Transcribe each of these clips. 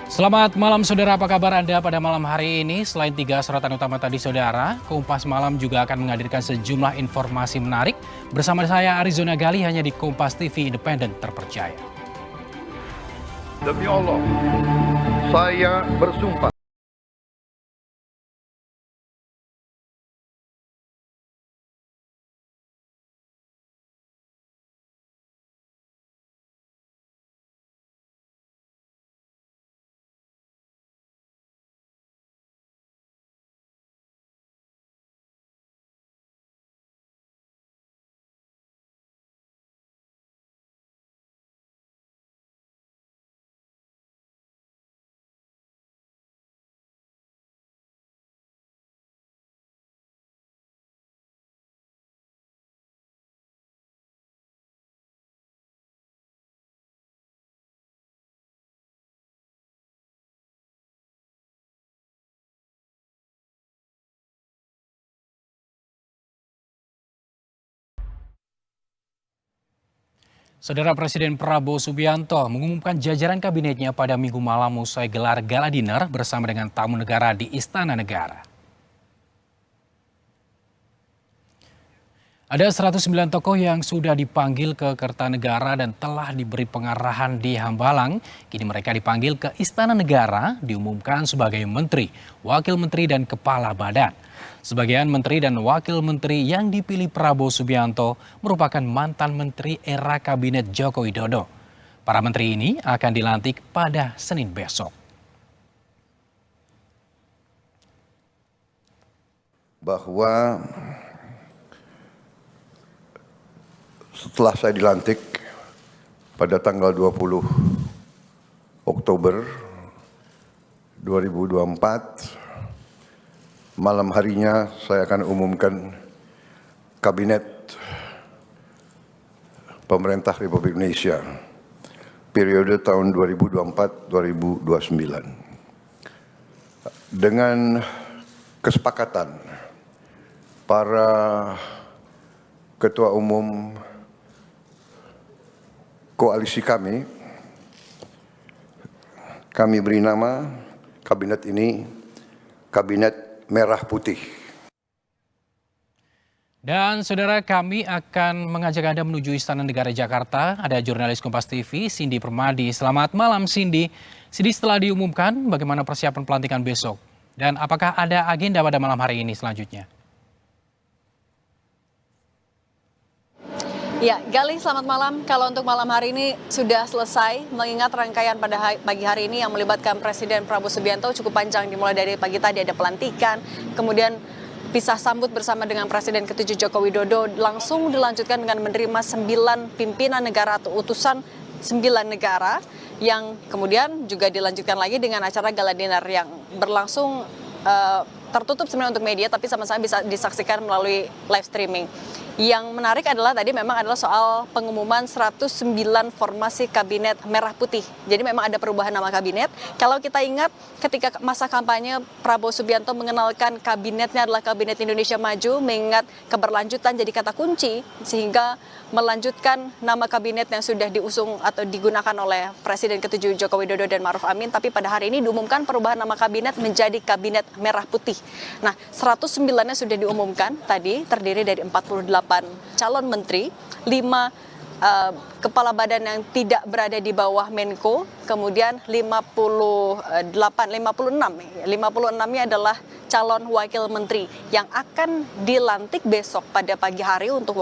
Selamat malam saudara, apa kabar Anda pada malam hari ini? Selain 3 sorotan utama tadi saudara, Kompas Malam juga akan menghadirkan sejumlah informasi menarik. Bersama saya Arizona Gali hanya di Kompas TV Independen Terpercaya. Demi Allah, saya bersumpah. Saudara Presiden Prabowo Subianto mengumumkan jajaran kabinetnya pada Minggu malam usai gelar gala dinner bersama dengan tamu negara di Istana Negara. Ada 109 tokoh yang sudah dipanggil ke Kertanegara dan telah diberi pengarahan di Hambalang. Kini mereka dipanggil ke Istana Negara, diumumkan sebagai menteri, wakil menteri dan kepala badan. Sebagian menteri dan wakil menteri yang dipilih Prabowo Subianto merupakan mantan menteri era kabinet Joko Widodo. Para menteri ini akan dilantik pada Senin besok. Bahwa setelah saya dilantik pada tanggal 20 Oktober 2024, malam harinya saya akan umumkan Kabinet Pemerintah Republik Indonesia periode tahun 2024-2029. Dengan kesepakatan para ketua umum koalisi kami beri nama kabinet ini Kabinet Merah Putih. Dan saudara, kami akan mengajak Anda menuju Istana Negara Jakarta. Ada jurnalis Kompas TV, Cindy Permadi. Selamat malam Cindy. Cindy, setelah diumumkan bagaimana persiapan pelantikan besok? Dan apakah ada agenda pada malam hari ini selanjutnya? Ya, Gali, selamat malam. Kalau untuk malam hari ini sudah selesai, mengingat rangkaian pada pagi hari ini yang melibatkan Presiden Prabowo Subianto cukup panjang, dimulai dari pagi tadi ada pelantikan, kemudian pisah sambut bersama dengan Presiden ke-7 Joko Widodo, langsung dilanjutkan dengan menerima 9 pimpinan negara atau utusan 9 negara, yang kemudian juga dilanjutkan lagi dengan acara gala dinner yang berlangsung tertutup sebenarnya untuk media, tapi sama-sama bisa disaksikan melalui live streaming. Yang menarik adalah tadi memang adalah soal pengumuman 109 formasi kabinet merah putih. Jadi memang ada perubahan nama kabinet. Kalau kita ingat ketika masa kampanye Prabowo Subianto mengenalkan kabinetnya adalah Kabinet Indonesia Maju, mengingat keberlanjutan jadi kata kunci, sehingga melanjutkan nama kabinet yang sudah diusung atau digunakan oleh Presiden ke-7 Joko Widodo dan Ma'ruf Amin. Tapi pada hari ini diumumkan perubahan nama kabinet menjadi Kabinet Merah Putih. Nah, 109-nya sudah diumumkan tadi, terdiri dari 48 calon menteri, 5 kepala badan yang tidak berada di bawah Menko, kemudian 56-nya adalah calon wakil menteri yang akan dilantik besok pada pagi hari untuk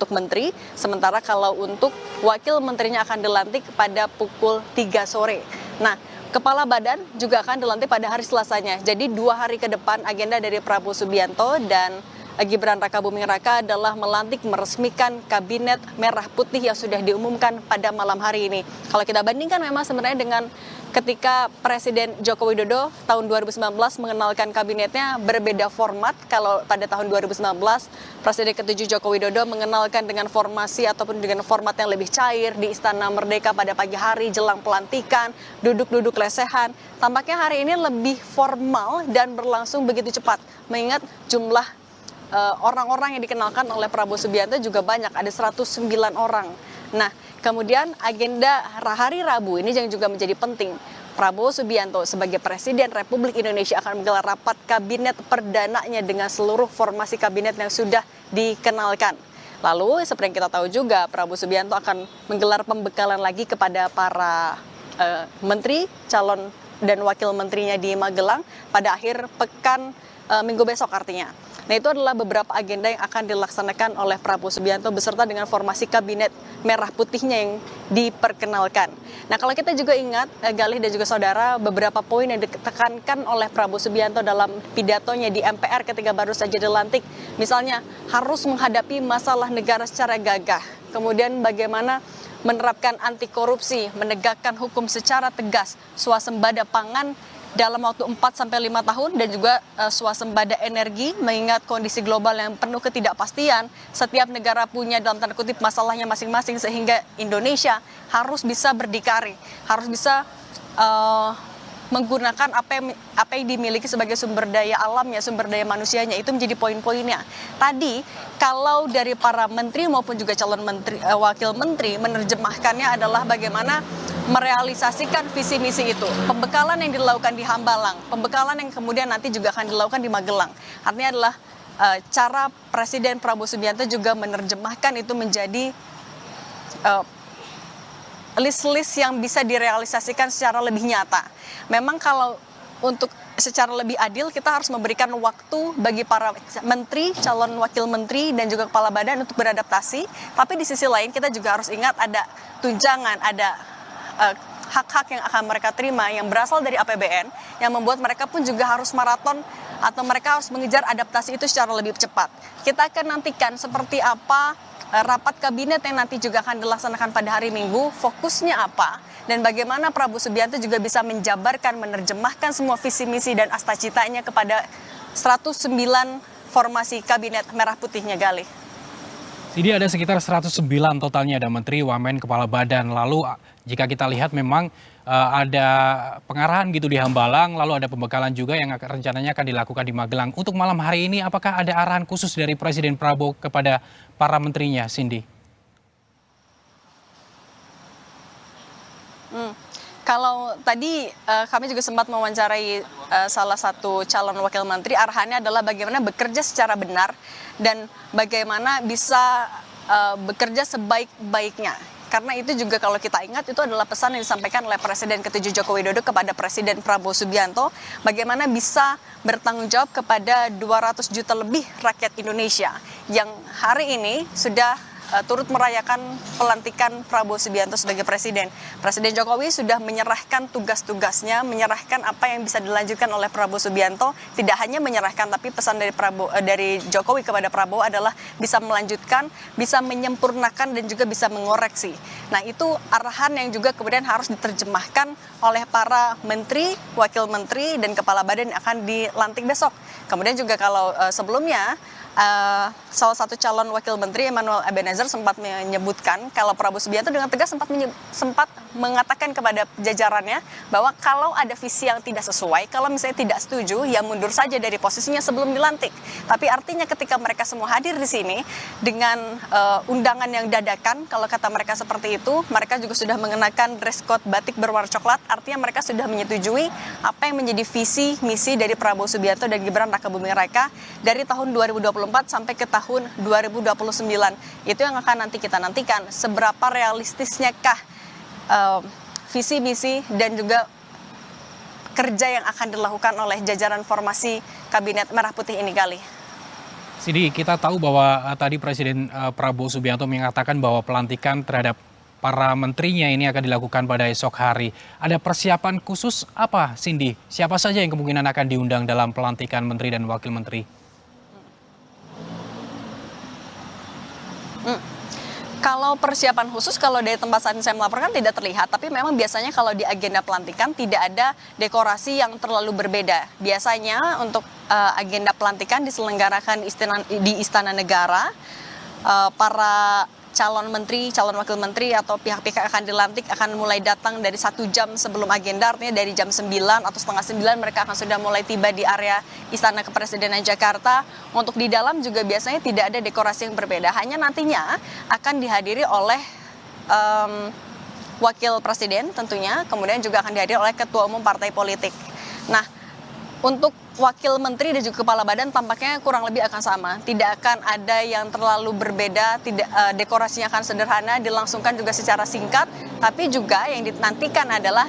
menteri, sementara kalau untuk wakil menterinya akan dilantik pada pukul 3 sore. Nah, kepala badan juga akan dilantik pada hari Selasanya. Jadi 2 hari ke depan agenda dari Prabowo Subianto dan Gibran Rakabuming Raka adalah meresmikan Kabinet Merah Putih yang sudah diumumkan pada malam hari ini. Kalau kita bandingkan memang sebenarnya dengan ketika Presiden Joko Widodo tahun 2019 mengenalkan kabinetnya berbeda format. Kalau pada tahun 2019 Presiden ke-7 Joko Widodo mengenalkan dengan formasi ataupun dengan format yang lebih cair di Istana Merdeka pada pagi hari jelang pelantikan, duduk-duduk lesehan. Tampaknya hari ini lebih formal dan berlangsung begitu cepat, mengingat jumlah orang-orang yang dikenalkan oleh Prabowo Subianto juga banyak, ada 109 orang. Nah, kemudian agenda hari Rabu ini yang juga menjadi penting. Prabowo Subianto sebagai Presiden Republik Indonesia akan menggelar rapat kabinet perdananya dengan seluruh formasi kabinet yang sudah dikenalkan. Lalu seperti yang kita tahu juga Prabowo Subianto akan menggelar pembekalan lagi kepada para menteri, calon dan wakil menterinya di Magelang pada akhir pekan minggu besok artinya. Nah, itu adalah beberapa agenda yang akan dilaksanakan oleh Prabowo Subianto beserta dengan formasi kabinet merah putihnya yang diperkenalkan. Nah, kalau kita juga ingat, Galih dan juga saudara, beberapa poin yang ditekankan oleh Prabowo Subianto dalam pidatonya di MPR ketika baru saja dilantik. Misalnya, harus menghadapi masalah negara secara gagah. Kemudian bagaimana menerapkan anti korupsi, menegakkan hukum secara tegas, swasembada pangan dalam waktu 4-5 tahun dan juga swasembada energi mengingat kondisi global yang penuh ketidakpastian. Setiap negara punya dalam tanda kutip masalahnya masing-masing sehingga Indonesia harus bisa berdikari, harus bisa menggunakan apa yang dimiliki sebagai sumber daya alamnya, sumber daya manusianya. Itu menjadi poin-poinnya. Tadi kalau dari para menteri maupun juga calon menteri, wakil menteri menerjemahkannya adalah bagaimana merealisasikan visi misi itu. Pembekalan yang dilakukan di Hambalang, pembekalan yang kemudian nanti juga akan dilakukan di Magelang. Artinya adalah cara Presiden Prabowo Subianto juga menerjemahkan itu menjadi list-list yang bisa direalisasikan secara lebih nyata. Memang kalau untuk secara lebih adil kita harus memberikan waktu bagi para menteri, calon wakil menteri dan juga kepala badan untuk beradaptasi. Tapi di sisi lain kita juga harus ingat ada tunjangan, ada hak-hak yang akan mereka terima yang berasal dari APBN yang membuat mereka pun juga harus maraton atau mereka harus mengejar adaptasi itu secara lebih cepat. Kita akan nantikan seperti apa rapat kabinet yang nanti juga akan dilaksanakan pada hari Minggu, fokusnya apa, dan bagaimana Prabowo Subianto juga bisa menjabarkan, menerjemahkan semua visi misi dan asta-citanya kepada 109 formasi kabinet merah putihnya, Galih. Jadi ada sekitar 109 totalnya, ada menteri, wamen, kepala badan. Lalu jika kita lihat memang ada pengarahan gitu di Hambalang, lalu ada pembekalan juga yang rencananya akan dilakukan di Magelang. Untuk malam hari ini apakah ada arahan khusus dari Presiden Prabowo kepada para menterinya, Cindy? Kalau tadi kami juga sempat mewawancarai salah satu calon wakil menteri, arahannya adalah bagaimana bekerja secara benar dan bagaimana bisa bekerja sebaik-baiknya. Karena itu juga kalau kita ingat itu adalah pesan yang disampaikan oleh Presiden ke-7 Joko Widodo kepada Presiden Prabowo Subianto, bagaimana bisa bertanggung jawab kepada 200 juta lebih rakyat Indonesia yang hari ini sudah turut merayakan pelantikan Prabowo Subianto sebagai presiden. Presiden Jokowi sudah menyerahkan tugas-tugasnya, menyerahkan apa yang bisa dilanjutkan oleh Prabowo Subianto. Tidak hanya menyerahkan, tapi pesan dari Jokowi kepada Prabowo adalah bisa melanjutkan, bisa menyempurnakan dan juga bisa mengoreksi. Nah, itu arahan yang juga kemudian harus diterjemahkan oleh para menteri, wakil menteri dan kepala badan yang akan dilantik besok. Kemudian juga kalau sebelumnya salah satu calon wakil menteri Emmanuel Ebenezer sempat menyebutkan kalau Prabowo Subianto dengan tegas sempat mengatakan kepada jajarannya bahwa kalau ada visi yang tidak sesuai, kalau misalnya tidak setuju, ya mundur saja dari posisinya sebelum dilantik. Tapi artinya ketika mereka semua hadir di sini dengan undangan yang dadakan, kalau kata mereka seperti itu, mereka juga sudah mengenakan dress code batik berwarna coklat, artinya mereka sudah menyetujui apa yang menjadi visi misi dari Prabowo Subianto dan Gibran Rakabuming Raka dari tahun 2024 sampai ke tahun 2029. Itu yang akan nanti kita nantikan, seberapa realistisnyakah visi misi dan juga kerja yang akan dilakukan oleh jajaran formasi kabinet merah putih ini, kali. Sidi, kita tahu bahwa tadi Presiden Prabowo Subianto mengatakan bahwa pelantikan terhadap para menterinya ini akan dilakukan pada esok hari. Ada persiapan khusus apa, Cindy? Siapa saja yang kemungkinan akan diundang dalam pelantikan menteri dan wakil menteri? Kalau persiapan khusus, kalau dari tempat saat ini saya melaporkan tidak terlihat, tapi memang biasanya kalau di agenda pelantikan tidak ada dekorasi yang terlalu berbeda. Biasanya untuk agenda pelantikan diselenggarakan di Istana Negara, para calon menteri, calon wakil menteri atau pihak-pihak akan dilantik akan mulai datang dari 1 jam sebelum agenda, artinya dari jam 9 atau setengah 9 mereka akan sudah mulai tiba di area Istana Kepresidenan Jakarta. Untuk di dalam juga biasanya tidak ada dekorasi yang berbeda, hanya nantinya akan dihadiri oleh wakil presiden tentunya, kemudian juga akan dihadiri oleh ketua umum partai politik. Nah, untuk wakil menteri dan juga kepala badan tampaknya kurang lebih akan sama. Tidak akan ada yang terlalu berbeda, tidak dekorasinya akan sederhana, dilangsungkan juga secara singkat, tapi juga yang dinantikan adalah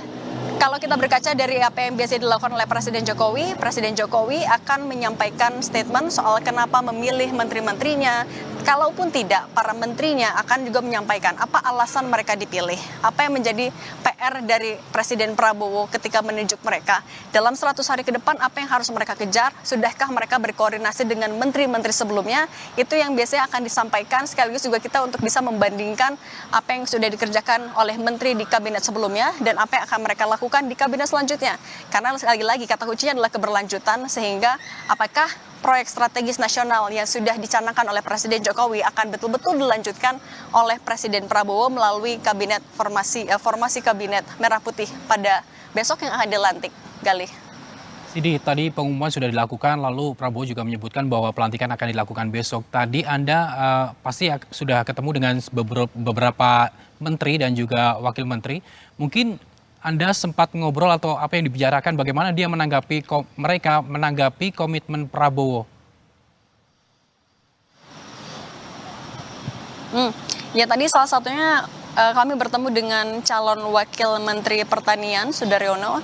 kalau kita berkaca dari apa yang biasa dilakukan oleh Presiden Jokowi akan menyampaikan statement soal kenapa memilih menteri-menterinya. Kalaupun tidak, para menterinya akan juga menyampaikan apa alasan mereka dipilih, apa yang menjadi PR dari Presiden Prabowo ketika menunjuk mereka. Dalam 100 hari ke depan, apa yang harus mereka kejar? Sudahkah mereka berkoordinasi dengan menteri-menteri sebelumnya? Itu yang biasanya akan disampaikan, sekaligus juga kita untuk bisa membandingkan apa yang sudah dikerjakan oleh menteri di kabinet sebelumnya dan apa yang akan mereka lakukan di kabinet selanjutnya. Karena lagi-lagi kata kuncinya adalah keberlanjutan, sehingga apakah proyek strategis nasional yang sudah dicanangkan oleh Presiden Jokowi akan betul-betul dilanjutkan oleh Presiden Prabowo melalui kabinet formasi kabinet merah putih pada besok yang akan dilantik. Galih. Sidi, tadi pengumuman sudah dilakukan, lalu Prabowo juga menyebutkan bahwa pelantikan akan dilakukan besok. Tadi Anda pasti sudah ketemu dengan beberapa menteri dan juga wakil menteri. Mungkin Anda sempat ngobrol atau apa yang dibicarakan, bagaimana dia mereka menanggapi komitmen Prabowo? Ya tadi salah satunya kami bertemu dengan calon wakil Menteri Pertanian Sudaryono.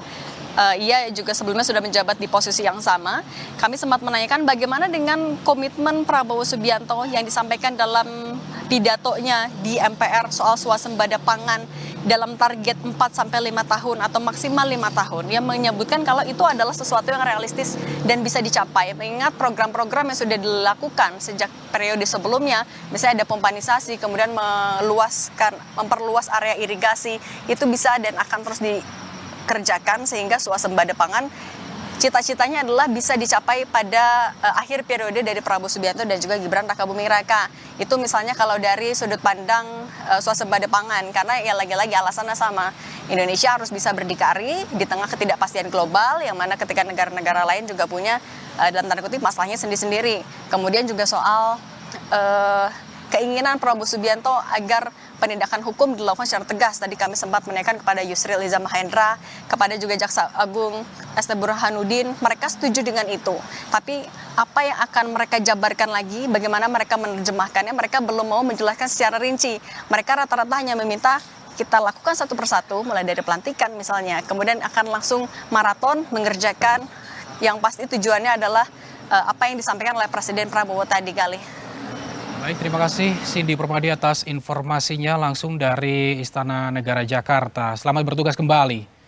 Ia juga sebelumnya sudah menjabat di posisi yang sama. Kami sempat menanyakan bagaimana dengan komitmen Prabowo Subianto yang disampaikan dalam pidatonya di MPR soal swasembada pangan dalam target 4-5 tahun atau maksimal 5 tahun. Ia menyebutkan kalau itu adalah sesuatu yang realistis dan bisa dicapai. Mengingat program-program yang sudah dilakukan sejak periode sebelumnya, misalnya ada pompanisasi, kemudian memperluas area irigasi, itu bisa dan akan terus dikerjakan sehingga swasembada pangan cita-citanya adalah bisa dicapai pada akhir periode dari Prabowo Subianto dan juga Gibran Rakabuming Raka. Itu misalnya kalau dari sudut pandang swasembada pangan, karena ya lagi-lagi alasannya sama. Indonesia harus bisa berdikari di tengah ketidakpastian global, yang mana ketika negara-negara lain juga punya dalam tanda kutip masalahnya sendiri-sendiri. Kemudian juga soal keinginan Prabowo Subianto agar penindakan hukum dilakukan secara tegas. Tadi kami sempat menanyakan kepada Yusril Iza Mahendra, kepada juga Jaksa Agung St. Burhanuddin, mereka setuju dengan itu. Tapi apa yang akan mereka jabarkan lagi, bagaimana mereka menerjemahkannya, mereka belum mau menjelaskan secara rinci. Mereka rata-rata hanya meminta kita lakukan satu persatu, mulai dari pelantikan misalnya, kemudian akan langsung maraton mengerjakan, yang pasti tujuannya adalah apa yang disampaikan oleh Presiden Prabowo tadi kali. Baik, terima kasih Cindy Permadi atas informasinya langsung dari Istana Negara Jakarta. Selamat bertugas kembali.